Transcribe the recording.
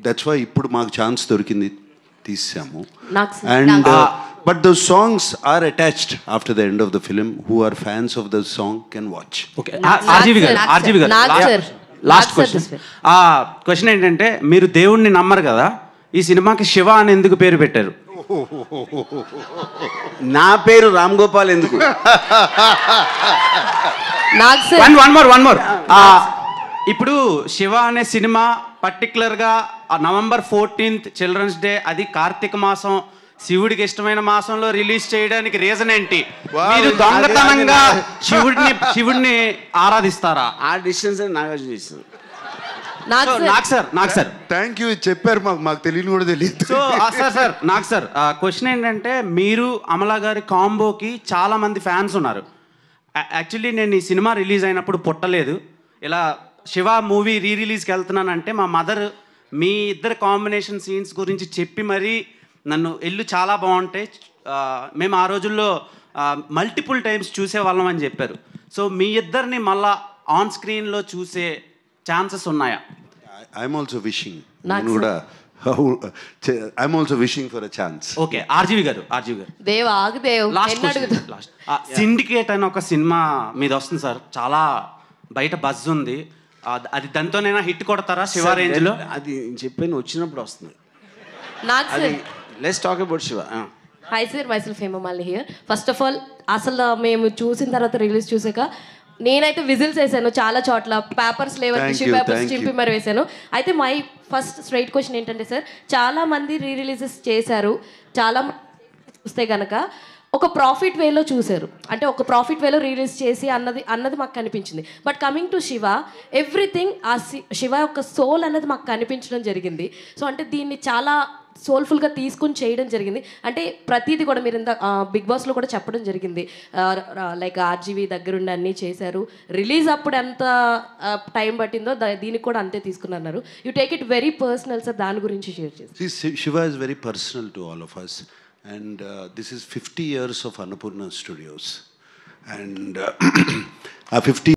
That's why ఇప్పుడు మాకు chance దొరికింది, తీసాము. And but those songs are attached after the end of the film. Who are fans of the song can watch. Okay. RGV గారు last question ఏంటంటే, మీరు దేవుణ్ణి నమ్మరు కదా, ఈ సినిమాకి శివ అని ఎందుకు పేరు పెట్టారు? నా పేరు రామ్ గోపాల్ ఎందుకు? One more. ఇప్పుడు శివ అనే సినిమా పర్టికులర్గా November 14th చిల్డ్రన్స్ డే, అది కార్తీక మాసం, శివుడికి ఇష్టమైన మాసంలో రిలీజ్ చేయడానికి రీజన్ ఏంటి? మీరు దొంగతనంగా శివుడిని ఆరాధిస్తారా? ఆ డిస్టెన్స్ నాగార్జున చేస్తుంది. నాకు సార్ థ్యాంక్ యూ చెప్పారు, మాకు తెలియని కూడా తెలియదు. సో సార్ నాకు సార్ క్వశ్చన్ ఏంటంటే, మీరు అమలా గారి కాంబోకి చాలా మంది ఫ్యాన్స్ ఉన్నారు. యాక్చువల్లీ నేను ఈ సినిమా రిలీజ్ అయినప్పుడు పుట్టలేదు. ఇలా శివ మూవీ రిలీజ్కి వెళ్తున్నానంటే మా మదర్ మీ ఇద్దరు కాంబినేషన్ సీన్స్ గురించి చెప్పి మరీ నన్ను ఎల్లు చాలా బాగుంటాయి, మేము ఆ రోజుల్లో మల్టిపుల్ టైమ్స్ చూసేవాళ్ళం అని చెప్పారు. సో మీ ఇద్దరిని మళ్ళా ఆన్ స్క్రీన్లో చూసే ఛాన్సెస్ ఉన్నాయా? ఐఎమ్ ఆల్సో విషింగ్, నేను కూడా I'm also wishing for a chance. Okay, RGV గారు లాస్ట్ సిండికేట్ అని ఒక సినిమా మీద వస్తుంది సార్, చాలా బయట బజ్ ఉంది, అది దాంతోనైనా హిట్ కొడతారా శివ రేంజ్ లో? అది చెప్పాను, వచ్చినప్పుడు వస్తుంది. Let's talk about Shiva. Hi sir, myself Hemamalini here. First of all అసలు మేము చూసిన తర్వాత రిలీజ్ చూసాక నేనైతే విజిల్స్ వేసాను చాలా చోట్ల, పేపర్స్ లేవని టిష్యూ పేపర్స్ చింపి మరి వేసాను. అయితే మై ఫస్ట్ స్ట్రైట్ క్వశ్చన్ ఏంటంటే సార్, చాలా మంది రిలీజెస్ చేశారు, చాలా చూస్తే కనుక ఒక ప్రాఫిట్ వేలో చూశారు, అంటే ఒక ప్రాఫిట్ వేలో రిలీజ్ చేసి అన్నది మాకు కనిపించింది. But coming to Shiva, everything ఆ శివ యొక్క సోల్ అన్నది మాకు కనిపించడం జరిగింది. సో అంటే దీన్ని చాలా సోల్ఫుల్గా తీసుకుని చేయడం జరిగింది. అంటే ప్రతిదీ కూడా మీరు ఇంత బిగ్ బాస్లో కూడా చెప్పడం జరిగింది, లైక్ ఆర్జీవి దగ్గరుండి అన్నీ చేశారు, రిలీజ్ అప్పుడు ఎంత టైం పట్టిందో దీనికి కూడా అంతే తీసుకున్నారు. You take it very personal sir, దాని గురించి షేర్ చేసి. Shiva is very personal to all of us. And this is 50 years of Annapurna Studios, and 50